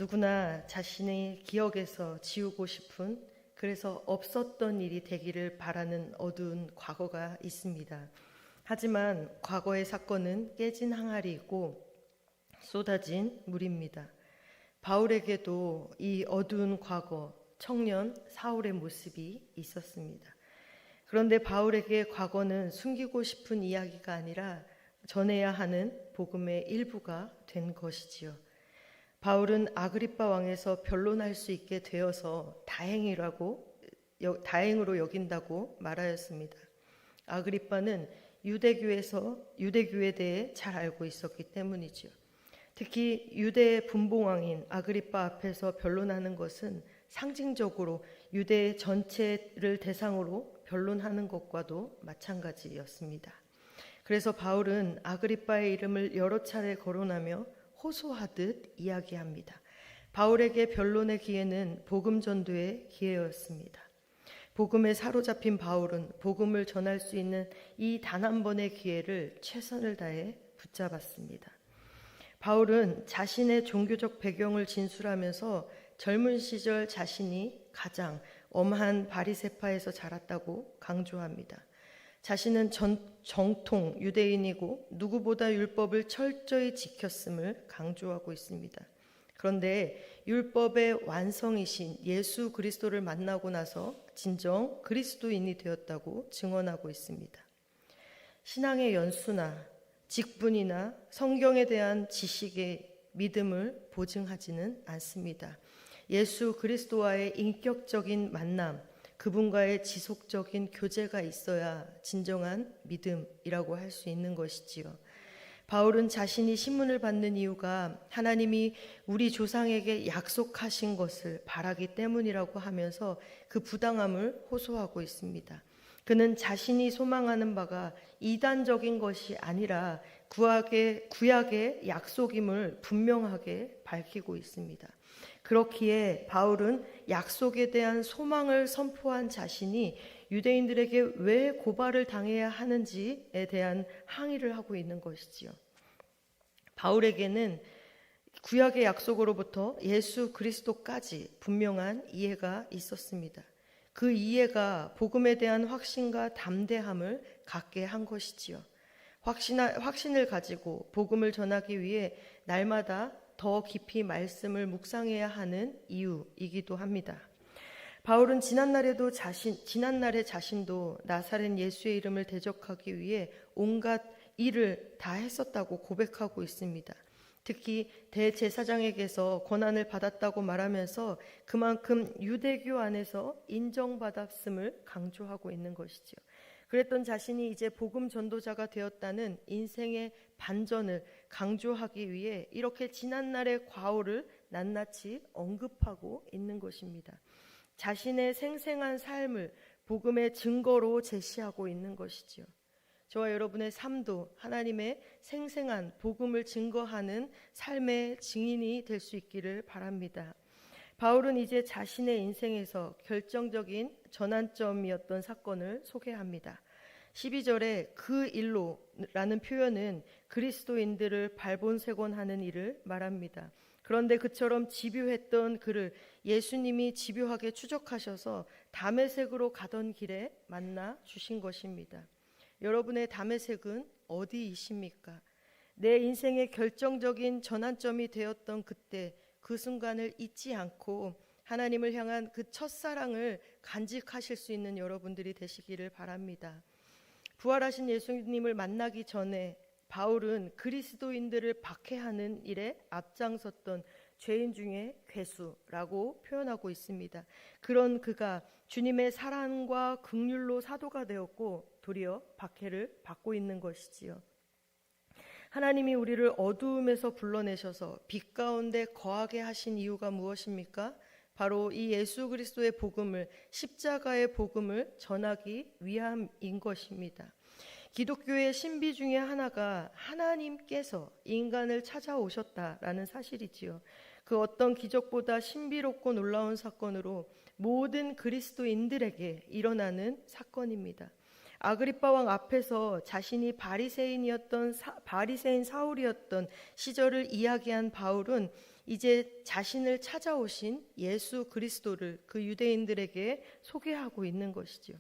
누구나 자신의 기억에서 지우고 싶은, 그래서 없었던 일이 되기를 바라는 어두운 과거가 있습니다. 하지만 과거의 사건은 깨진 항아리이고 쏟아진 물입니다. 바울에게도 이 어두운 과거, 청년 사울의 모습이 있었습니다. 그런데 바울에게 과거는 숨기고 싶은 이야기가 아니라 전해야 하는 복음의 일부가 된 것이지요. 바울은 아그리빠 왕에서 변론할 수 있게 되어서 다행으로 여긴다고 말하였습니다. 아그리빠는 유대교에 대해 잘 알고 있었기 때문이지요. 특히 유대의 분봉왕인 아그리빠 앞에서 변론하는 것은 상징적으로 유대 전체를 대상으로 변론하는 것과도 마찬가지였습니다. 그래서 바울은 아그리빠의 이름을 여러 차례 거론하며 호소하듯 이야기합니다. 바울에게 변론의 기회는 복음 전도의 기회였습니다. 복음에 사로잡힌 바울은 복음을 전할 수 있는 이 단 한 번의 기회를 최선을 다해 붙잡았습니다. 바울은 자신의 종교적 배경을 진술하면서 젊은 시절 자신이 가장 엄한 바리새파에서 자랐다고 강조합니다. 자신은 정통 유대인이고 누구보다 율법을 철저히 지켰음을 강조하고 있습니다. 그런데 율법의 완성이신 예수 그리스도를 만나고 나서 진정 그리스도인이 되었다고 증언하고 있습니다. 신앙의 연수나 직분이나 성경에 대한 지식의 믿음을 보증하지는 않습니다. 예수 그리스도와의 인격적인 만남, 그분과의 지속적인 교제가 있어야 진정한 믿음이라고 할 수 있는 것이지요. 바울은 자신이 신문을 받는 이유가 하나님이 우리 조상에게 약속하신 것을 바라기 때문이라고 하면서 그 부당함을 호소하고 있습니다. 그는 자신이 소망하는 바가 이단적인 것이 아니라 구약의 약속임을 분명하게 밝히고 있습니다. 그렇기에 바울은 약속에 대한 소망을 선포한 자신이 유대인들에게 왜 고발을 당해야 하는지에 대한 항의를 하고 있는 것이지요. 바울에게는 구약의 약속으로부터 예수 그리스도까지 분명한 이해가 있었습니다. 그 이해가 복음에 대한 확신과 담대함을 갖게 한 것이지요. 확신을 가지고 복음을 전하기 위해 날마다 더 깊이 말씀을 묵상해야 하는 이유이기도 합니다. 바울은 지난날에 자신도 나사렛 예수의 이름을 대적하기 위해 온갖 일을 다 했었다고 고백하고 있습니다. 특히 대제사장에게서 권한을 받았다고 말하면서 그만큼 유대교 안에서 인정받았음을 강조하고 있는 것이죠. 그랬던 자신이 이제 복음 전도자가 되었다는 인생의 반전을 강조하기 위해 이렇게 지난날의 과오를 낱낱이 언급하고 있는 것입니다. 자신의 생생한 삶을 복음의 증거로 제시하고 있는 것이지요. 저와 여러분의 삶도 하나님의 생생한 복음을 증거하는 삶의 증인이 될 수 있기를 바랍니다. 바울은 이제 자신의 인생에서 결정적인 전환점이었던 사건을 소개합니다. 12절에 그 일로라는 표현은 그리스도인들을 발본색원하는 일을 말합니다. 그런데 그처럼 집요했던 그를 예수님이 집요하게 추적하셔서 다메섹으로 가던 길에 만나 주신 것입니다. 여러분의 다메섹은 어디이십니까? 내 인생의 결정적인 전환점이 되었던 그때 그 순간을 잊지 않고 하나님을 향한 그 첫사랑을 간직하실 수 있는 여러분들이 되시기를 바랍니다. 부활하신 예수님을 만나기 전에 바울은 그리스도인들을 박해하는 일에 앞장섰던 죄인 중에 괴수라고 표현하고 있습니다. 그런 그가 주님의 사랑과 긍휼로 사도가 되었고 도리어 박해를 받고 있는 것이지요. 하나님이 우리를 어두움에서 불러내셔서 빛 가운데 거하게 하신 이유가 무엇입니까? 바로 이 예수 그리스도의 복음을, 십자가의 복음을 전하기 위함인 것입니다. 기독교의 신비 중에 하나가 하나님께서 인간을 찾아오셨다라는 사실이지요. 그 어떤 기적보다 신비롭고 놀라운 사건으로 모든 그리스도인들에게 일어나는 사건입니다. 아그리빠 왕 앞에서 자신이 바리새인 사울이었던 시절을 이야기한 바울은 이제 자신을 찾아오신 예수 그리스도를 그 유대인들에게 소개하고 있는 것이지요.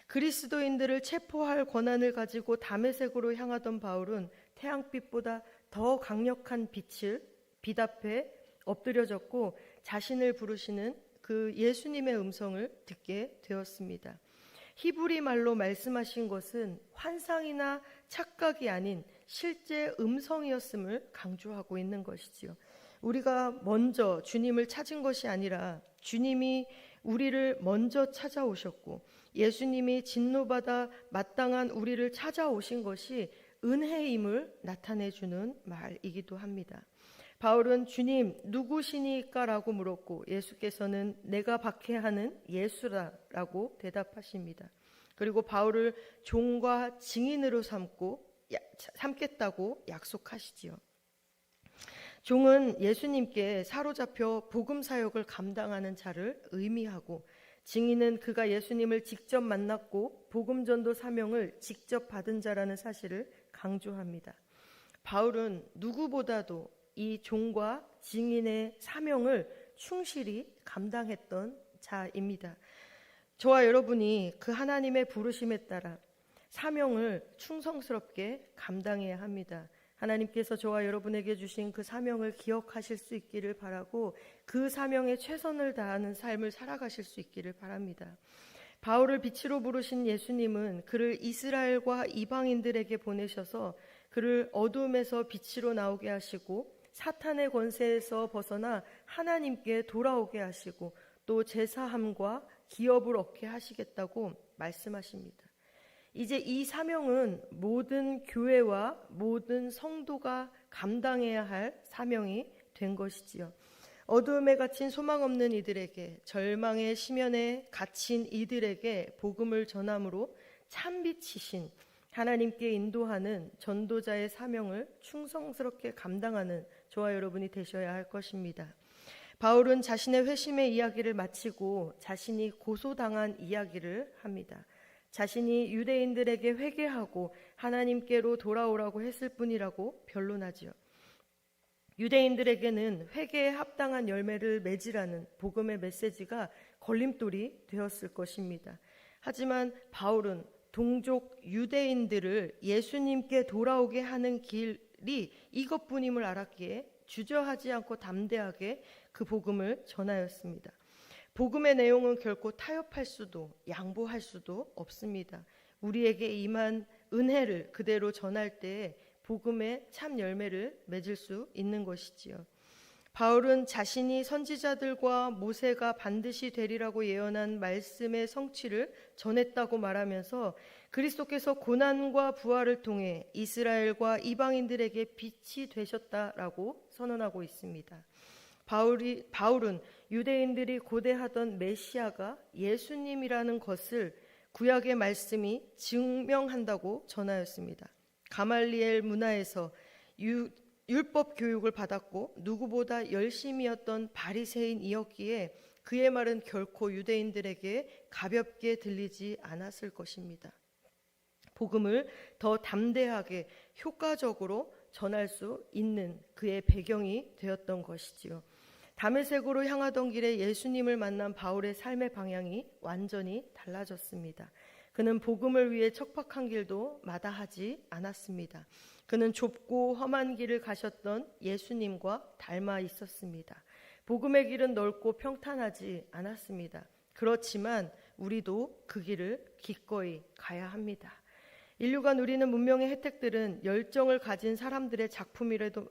그리스도인들을 체포할 권한을 가지고 다메섹으로 향하던 바울은 태양빛보다 더 강력한 빛 앞에 엎드려졌고 자신을 부르시는 그 예수님의 음성을 듣게 되었습니다. 히브리 말로 말씀하신 것은 환상이나 착각이 아닌 실제 음성이었음을 강조하고 있는 것이지요. 우리가 먼저 주님을 찾은 것이 아니라 주님이 우리를 먼저 찾아오셨고 예수님이 진노받아 마땅한 우리를 찾아오신 것이 은혜임을 나타내주는 말이기도 합니다. 바울은 주님 누구시니까? 라고 물었고 예수께서는 내가 박해하는 예수라라고 대답하십니다. 그리고 바울을 종과 증인으로 삼겠다고 약속하시지요. 종은 예수님께 사로잡혀 복음 사역을 감당하는 자를 의미하고 증인은 그가 예수님을 직접 만났고 복음 전도 사명을 직접 받은 자라는 사실을 강조합니다. 바울은 누구보다도 이 종과 증인의 사명을 충실히 감당했던 자입니다. 저와 여러분이 그 하나님의 부르심에 따라 사명을 충성스럽게 감당해야 합니다. 하나님께서 저와 여러분에게 주신 그 사명을 기억하실 수 있기를 바라고 그 사명에 최선을 다하는 삶을 살아가실 수 있기를 바랍니다. 바울을 빛으로 부르신 예수님은 그를 이스라엘과 이방인들에게 보내셔서 그를 어둠에서 빛으로 나오게 하시고 사탄의 권세에서 벗어나 하나님께 돌아오게 하시고 또 제사함과 기업을 얻게 하시겠다고 말씀하십니다. 이제 이 사명은 모든 교회와 모든 성도가 감당해야 할 사명이 된 것이지요. 어두움에 갇힌 소망 없는 이들에게, 절망의 심연에 갇힌 이들에게 복음을 전함으로 참빛이신 하나님께 인도하는 전도자의 사명을 충성스럽게 감당하는 저와 여러분이 되셔야 할 것입니다. 바울은 자신의 회심의 이야기를 마치고 자신이 고소당한 이야기를 합니다. 자신이 유대인들에게 회개하고 하나님께로 돌아오라고 했을 뿐이라고 변론하지요. 유대인들에게는 회개에 합당한 열매를 맺으라는 복음의 메시지가 걸림돌이 되었을 것입니다. 하지만 바울은 동족 유대인들을 예수님께 돌아오게 하는 길이 이것뿐임을 알았기에 주저하지 않고 담대하게 그 복음을 전하였습니다. 복음의 내용은 결코 타협할 수도 양보할 수도 없습니다. 우리에게 임한 은혜를 그대로 전할 때에 복음의 참 열매를 맺을 수 있는 것이지요. 바울은 자신이 선지자들과 모세가 반드시 되리라고 예언한 말씀의 성취를 전했다고 말하면서 그리스도께서 고난과 부활을 통해 이스라엘과 이방인들에게 빛이 되셨다라고 선언하고 있습니다. 바울은 유대인들이 고대하던 메시아가 예수님이라는 것을 구약의 말씀이 증명한다고 전하였습니다. 가말리엘 문화에서 율법 교육을 받았고 누구보다 열심이었던 바리새인이었기에 그의 말은 결코 유대인들에게 가볍게 들리지 않았을 것입니다. 복음을 더 담대하게 효과적으로 전할 수 있는 그의 배경이 되었던 것이지요. 다메섹으로 향하던 길에 예수님을 만난 바울의 삶의 방향이 완전히 달라졌습니다. 그는 복음을 위해 척박한 길도 마다하지 않았습니다. 그는 좁고 험한 길을 가셨던 예수님과 닮아 있었습니다. 복음의 길은 넓고 평탄하지 않았습니다. 그렇지만 우리도 그 길을 기꺼이 가야 합니다. 인류가 누리는 문명의 혜택들은 열정을 가진 사람들의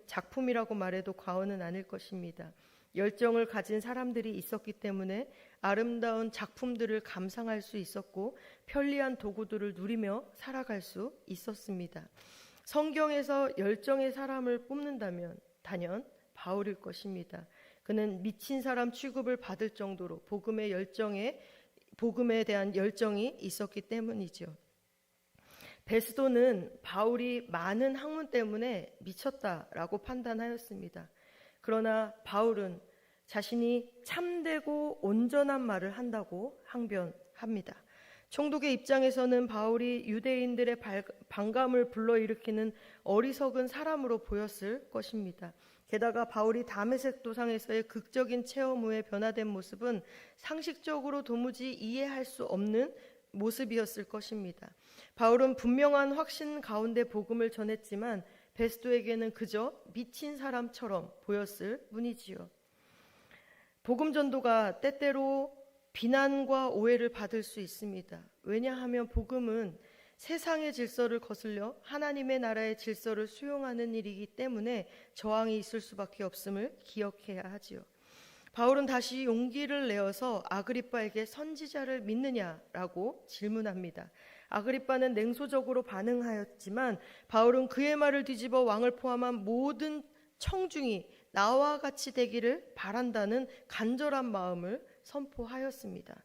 작품이라고 말해도 과언은 아닐 것입니다. 열정을 가진 사람들이 있었기 때문에 아름다운 작품들을 감상할 수 있었고 편리한 도구들을 누리며 살아갈 수 있었습니다. 성경에서 열정의 사람을 뽑는다면 단연 바울일 것입니다. 그는 미친 사람 취급을 받을 정도로 복음에 대한 열정이 있었기 때문이죠. 베스도는 바울이 많은 학문 때문에 미쳤다라고 판단하였습니다. 그러나 바울은 자신이 참되고 온전한 말을 한다고 항변합니다. 총독의 입장에서는 바울이 유대인들의 반감을 불러일으키는 어리석은 사람으로 보였을 것입니다. 게다가 바울이 다메섹 도상에서의 극적인 체험 후에 변화된 모습은 상식적으로 도무지 이해할 수 없는 모습이었을 것입니다. 바울은 분명한 확신 가운데 복음을 전했지만 베스도에게는 그저 미친 사람처럼 보였을 뿐이지요. 복음 전도가 때때로 비난과 오해를 받을 수 있습니다. 왜냐하면 복음은 세상의 질서를 거슬려 하나님의 나라의 질서를 수용하는 일이기 때문에 저항이 있을 수밖에 없음을 기억해야 하지요. 바울은 다시 용기를 내어서 아그리빠에게 선지자를 믿느냐라고 질문합니다. 아그리빠는 냉소적으로 반응하였지만 바울은 그의 말을 뒤집어 왕을 포함한 모든 청중이 나와 같이 되기를 바란다는 간절한 마음을 선포하였습니다.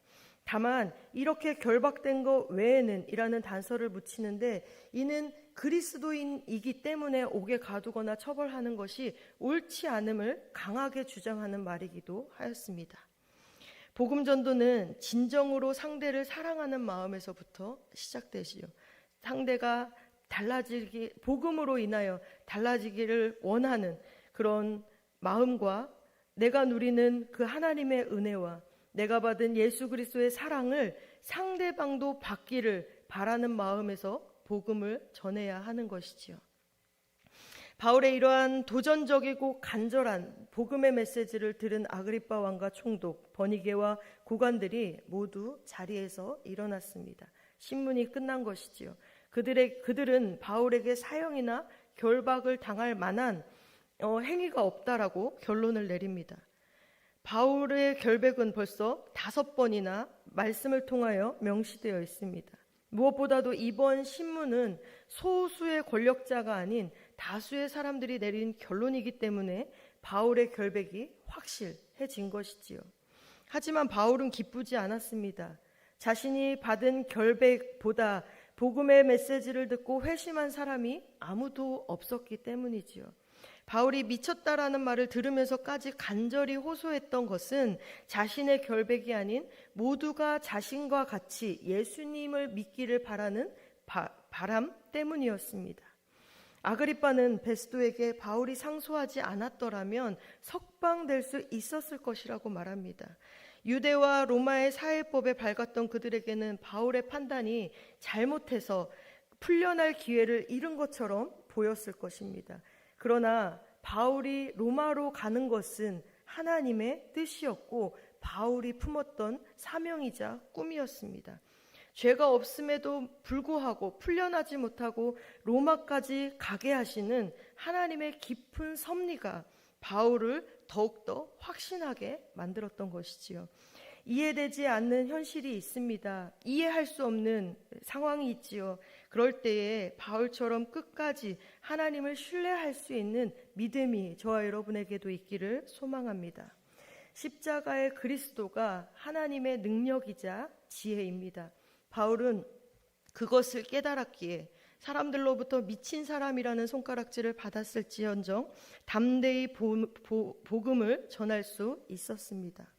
다만 이렇게 결박된 것 외에는 이라는 단서를 붙이는데 이는 그리스도인이기 때문에 옥에 가두거나 처벌하는 것이 옳지 않음을 강하게 주장하는 말이기도 하였습니다. 복음 전도는 진정으로 상대를 사랑하는 마음에서부터 시작되지요. 상대가 복음으로 인하여 달라지기를 원하는 그런 마음과 내가 누리는 그 하나님의 은혜와 내가 받은 예수 그리스도의 사랑을 상대방도 받기를 바라는 마음에서 복음을 전해야 하는 것이지요. 바울의 이러한 도전적이고 간절한 복음의 메시지를 들은 아그리빠 왕과 총독, 버니게와 고관들이 모두 자리에서 일어났습니다. 신문이 끝난 것이지요. 그들은 바울에게 사형이나 결박을 당할 만한 행위가 없다라고 결론을 내립니다. 바울의 결백은 벌써 5번이나 말씀을 통하여 명시되어 있습니다. 무엇보다도 이번 신문은 소수의 권력자가 아닌 다수의 사람들이 내린 결론이기 때문에 바울의 결백이 확실해진 것이지요. 하지만 바울은 기쁘지 않았습니다. 자신이 받은 결백보다 복음의 메시지를 듣고 회심한 사람이 아무도 없었기 때문이지요. 바울이 미쳤다라는 말을 들으면서까지 간절히 호소했던 것은 자신의 결백이 아닌 모두가 자신과 같이 예수님을 믿기를 바라는 바람 때문이었습니다. 아그리빠는 베스도에게 바울이 상소하지 않았더라면 석방될 수 있었을 것이라고 말합니다. 유대와 로마의 사회법에 밝았던 그들에게는 바울의 판단이 잘못해서 풀려날 기회를 잃은 것처럼 보였을 것입니다. 그러나 바울이 로마로 가는 것은 하나님의 뜻이었고 바울이 품었던 사명이자 꿈이었습니다. 죄가 없음에도 불구하고 풀려나지 못하고 로마까지 가게 하시는 하나님의 깊은 섭리가 바울을 더욱더 확신하게 만들었던 것이지요. 이해되지 않는 현실이 있습니다. 이해할 수 없는 상황이 있지요. 그럴 때에 바울처럼 끝까지 하나님을 신뢰할 수 있는 믿음이 저와 여러분에게도 있기를 소망합니다. 십자가의 그리스도가 하나님의 능력이자 지혜입니다. 바울은 그것을 깨달았기에 사람들로부터 미친 사람이라는 손가락질을 받았을지언정 담대히 복음을 전할 수 있었습니다.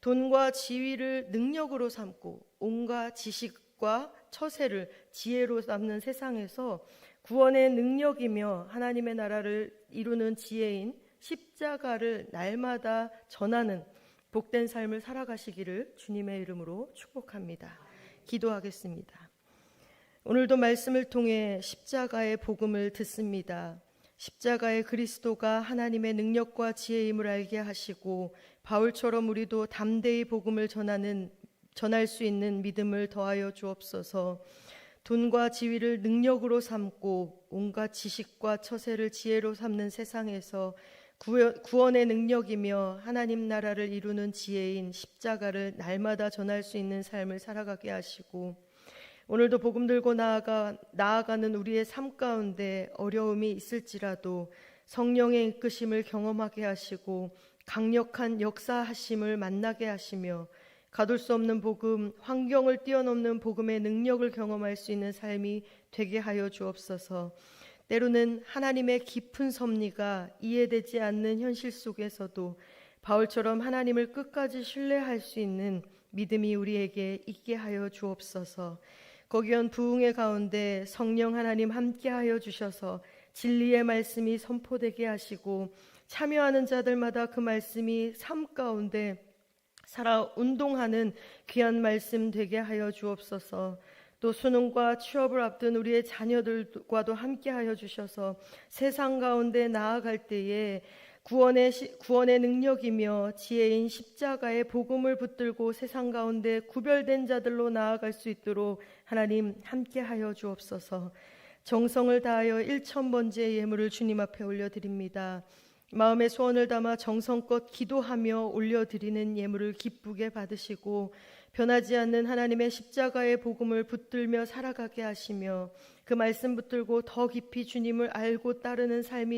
돈과 지위를 능력으로 삼고 온갖 지식과 처세를 지혜로 삼는 세상에서 구원의 능력이며 하나님의 나라를 이루는 지혜인 십자가를 날마다 전하는 복된 삶을 살아가시기를 주님의 이름으로 축복합니다. 기도하겠습니다. 오늘도 말씀을 통해 십자가의 복음을 듣습니다. 십자가의 그리스도가 하나님의 능력과 지혜임을 알게 하시고 바울처럼 우리도 담대히 복음을 전할 수 있는 믿음을 더하여 주옵소서. 돈과 지위를 능력으로 삼고 온갖 지식과 처세를 지혜로 삼는 세상에서 구원의 능력이며 하나님 나라를 이루는 지혜인 십자가를 날마다 전할 수 있는 삶을 살아가게 하시고 오늘도 복음 들고 나아가는 우리의 삶 가운데 어려움이 있을지라도 성령의 이끄심을 경험하게 하시고 강력한 역사하심을 만나게 하시며 가둘 수 없는 복음, 환경을 뛰어넘는 복음의 능력을 경험할 수 있는 삶이 되게 하여 주옵소서. 때로는 하나님의 깊은 섭리가 이해되지 않는 현실 속에서도 바울처럼 하나님을 끝까지 신뢰할 수 있는 믿음이 우리에게 있게 하여 주옵소서. 거기온 부흥의 가운데 성령 하나님 함께하여 주셔서 진리의 말씀이 선포되게 하시고 참여하는 자들마다 그 말씀이 삶 가운데 살아 운동하는 귀한 말씀 되게 하여 주옵소서. 또 수능과 취업을 앞둔 우리의 자녀들과도 함께 하여 주셔서 세상 가운데 나아갈 때에 구원의 능력이며 지혜인 십자가의 복음을 붙들고 세상 가운데 구별된 자들로 나아갈 수 있도록 하나님 함께 하여 주옵소서. 정성을 다하여 1,000번째 예물을 주님 앞에 올려드립니다. 마음의 소원을 담아 정성껏 기도하며 올려드리는 예물을 기쁘게 받으시고 변하지 않는 하나님의 십자가의 복음을 붙들며 살아가게 하시며 그 말씀 붙들고 더 깊이 주님을 알고 따르는 삶이